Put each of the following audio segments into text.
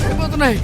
అయిపోతున్నాయి.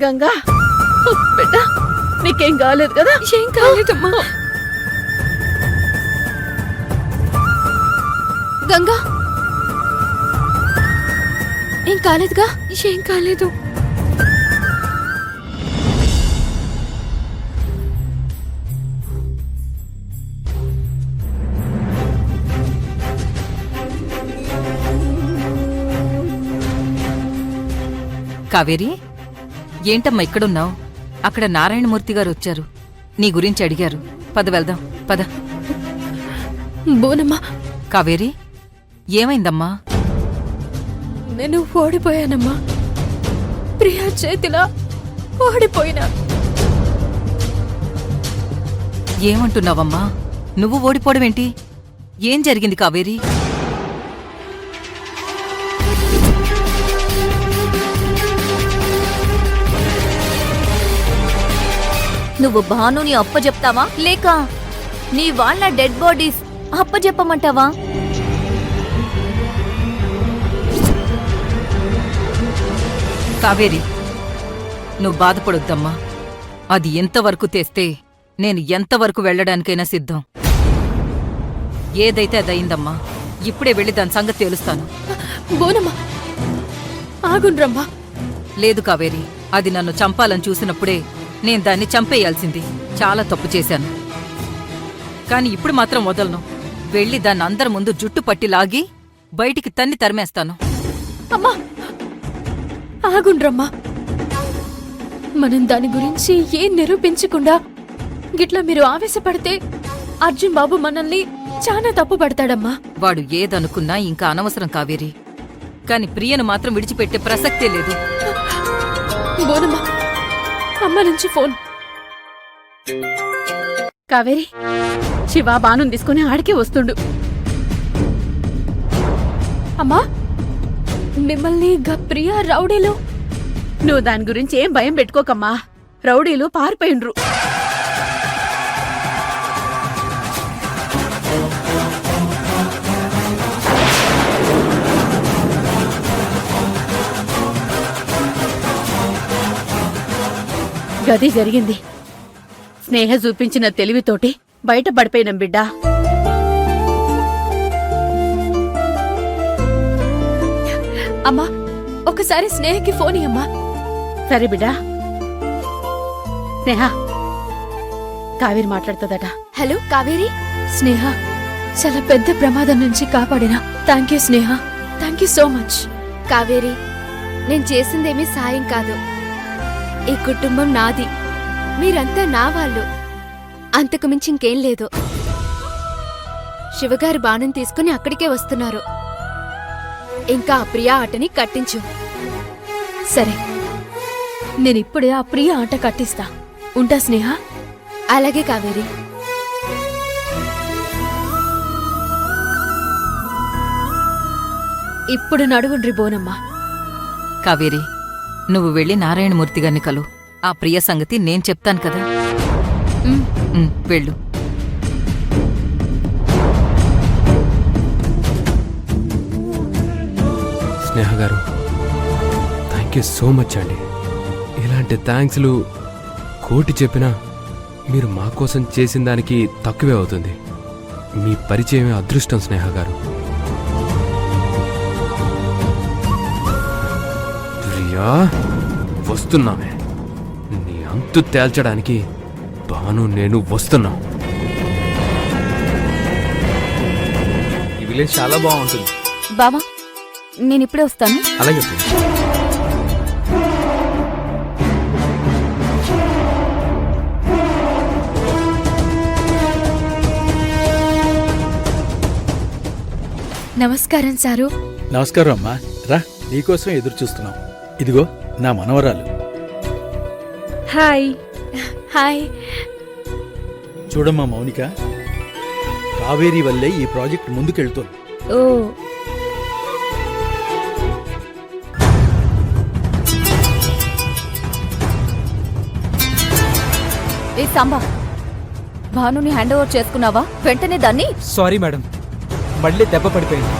గంగా బిడ్డ నీకేం కాలేదు కదా? ఏం కాలేదమ్మా. గంగా ఏం కాలేదుగా? ఏం కాలేదు. కావేరి, ఏంటమ్మా ఇక్కడున్నావు? అక్కడ నారాయణమూర్తి గారు వచ్చారు, నీ గురించి అడిగారు. పద వెళ్దాం, పద. బోనమ్మా. కావేరి, ఏమైందమ్మా? నేను ఓడిపోయానమ్మా. ప్రియా చేతిలా ఓడిపోయినా. ఏమంటున్నావమ్మా? నువ్వు ఓడిపోవడమేంటి? ఏం జరిగింది కావేరి? నువ్వు భానుని అప్పచెప్తావా లేక నీ వాళ్ళ డెడ్ బాడీస్ అప్పచెప్పమంటావా? కావేరి, నువ్వు బాధపడొద్దమ్మా. అది ఎంతవరకు తెస్తే నేను ఎంతవరకు వెళ్లడానికైనా సిద్ధం. ఏదైతే అదయిందమ్మా. ఇప్పుడే వెళ్ళి దాని సంగతి తేలుస్తాను. బోనమ్మా ఆగుండ్రమ్మా. లేదు కావేరి, అది నన్ను చంపాలని చూసినప్పుడే నేను దాన్ని చంపేయాల్సింది. చాలా తప్పు చేశాను. కాని ఇప్పుడు మాత్రం వదలను. వెళ్ళి దాన్ని అందరి ముందు జుట్టు పట్టి లాగి బయటికి తన్ని తరిమేస్తాను. అమ్మా ఆగుండ్రమ్మా. మనం దాని గురించి ఏం నిరూపించకుండా గిట్లా మీరు ఆవేశపడితే అర్జున్ బాబు మనల్ని చాలా తప్పు పడతాడమ్మా. వాడు ఏదనుకున్నా ఇంకా అనవసరం కావేరి. కాని ప్రియను మాత్రం విడిచిపెట్టే ప్రసక్తే లేదు. బోనమ్మా, అమ్మ నుంచి ఫోన్. కావేరి, శివ బాను తీసుకుని ఆడికే వస్తుండు. అమ్మా మిమ్మల్ని ప్రియా రౌడీలు. నువ్వు దాని గురించి ఏం భయం పెట్టుకోకమ్మా. రౌడీలు పారిపోయిండ్రు. గది జరిగింది. స్నేహ చూపించిన తెలివితోటి బయట పడిపోయినాం బిడ్డా. అమ్మా ఒకసారి స్నేహకి ఫోన్ ఇయ్యమ్మా. సరే బిడ్డా. స్నేహ, కావేరి మాట్లాడుతుందట. హలో కావేరి. స్నేహ, చాలా పెద్ద ప్రమాదం నుంచి కాపాడినా thank you Sneha. Thank you so much. Kaveri, నేను చేసిందేమీ సాయం కాదు. ఈ కుటుంబం నాది, మీరంతా నా వాళ్ళు. అంతకు మించి ఇంకేం లేదు. శివగారి బాణం తీసుకుని అక్కడికే వస్తున్నారు. ఇంకా ఆ ప్రియా ఆటని కట్టించు. సరే, నేనిప్పుడే ఆ ప్రియ ఆట కట్టిస్తా. ఉంటా స్నేహ. అలాగే కావేరి. ఇప్పుడు నడువుండ్రి బోనమ్మా. కావేరి, నువ్వు వెళ్ళి నారాయణమూర్తి గారిని కలు. ఆ ప్రియ సంగతి నేను చెప్తాను కదా. వెళ్ళు. స్నేహ గారు, థ్యాంక్ యూ సో మచ్ అండి. ఇలాంటి థ్యాంక్స్లు కోటి చెప్పినా మీరు మా కోసం చేసిన దానికి తక్కువే అవుతుంది. మీ పరిచయమే అదృష్టం స్నేహ గారు. ప్రియా, వస్తున్నామే. నీ అంతు తేల్చడానికి బాను నేను వస్తున్నాం. ఈ విలేజ్ చాలా బాగుంటుంది. బావా నేను ఇప్పుడే వస్తాను. అలాగే. నమస్కారం సారు. నమస్కారం అమ్మా. రా, నీకోసం ఎదురు చూస్తున్నాం. ఇదిగో నా మనవరాలు. హాయ్. హాయ్. చూడమ్మా మౌనిక, కావేరీ వల్లే ఈ ప్రాజెక్ట్ ముందుకెళ్తోంది. ఓ, ఏ సాంబా, భానుని హ్యాండ్ ఓవర్ చేసుకున్నావా? వెంటనే దాన్ని. సారీ మేడం, మళ్ళీ దెబ్బ పడిపోయింది.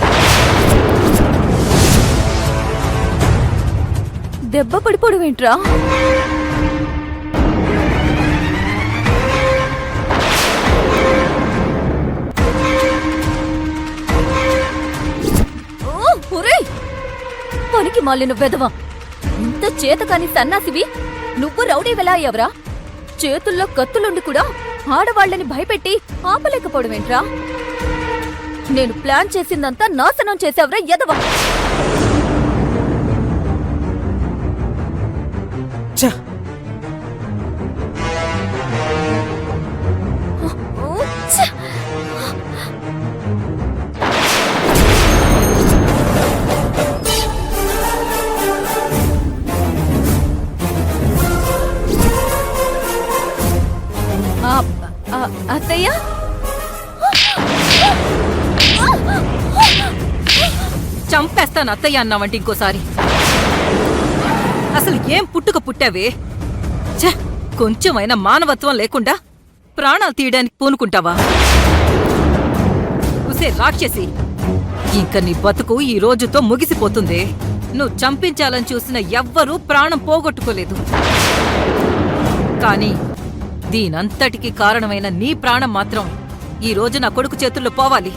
దెబ్బ పడిపోవడం ఏంట్రా? పనికి మాలిన వెధవ, ఇంత చేతకాని సన్నాసివి నువ్వు రౌడీ వెలా అయ్యావరా? చేతుల్లో కత్తులుండి కూడా ఆడవాళ్ళని భయపెట్టి ఆపలేకపోవడమేంట్రా? నేను ప్లాన్ చేసిందంతా నాశనం చేసావురా ఎదవ. అత్తయ్య, చంపేస్తాను అత్తయ్య అన్నావంటే ఇంకోసారి. అసలు ఏం పుట్టుక పుట్టావే? ఛ, కొంచెమైనా మానవత్వం లేకుండా ప్రాణాలు తీయడానికి పూనుకుంటావా? ఉసే రాక్షసి, ఇంక నీ బతుకు ఈ రోజుతో ముగిసిపోతుంది. నువ్వు చంపించాలని చూసిన ఎవ్వరూ ప్రాణం పోగొట్టుకోలేదు. కానీ దీనంతటికీ కారణమైన నీ ప్రాణం మాత్రం ఈ రోజు నా కొడుకు చేతుల్లో పోవాలి.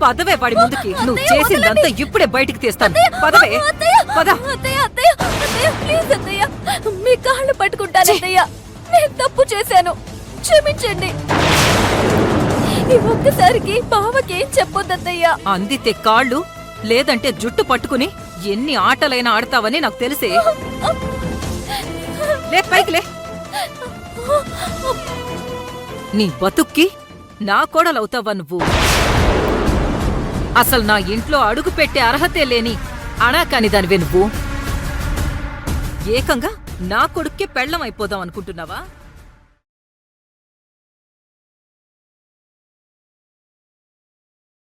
పదవే వాడి ముందుకి. నువ్వు చేసిందంతా ఇప్పుడే బయటికి తీస్తాను. పదవే, పద. ప్లీజ్ అత్తయ్య, మీ కాళ్ళు పట్టుకుంటాను అత్తయ్య. నేను తప్పు చేశాను, క్షమించండి. ఈ ఒక్కసారికి బావకేం చెప్పొద్దత్తయ్య. అందితే కాళ్ళు, లేదంటే జుట్టు పట్టుకుని ఎన్ని ఆటలైనా ఆడతావని నాకు తెలిసే. లే, పైకి లే. నీ బతుక్కి నా కోడలవుతావా నువ్వు? అసలు నా ఇంట్లో అడుగు పెట్టే అర్హతే లేని అనాకాని దానివే నువ్వు. ఏకంగా నా కొడుక్కే పెళ్ళం అయిపోదాం అనుకుంటున్నావా?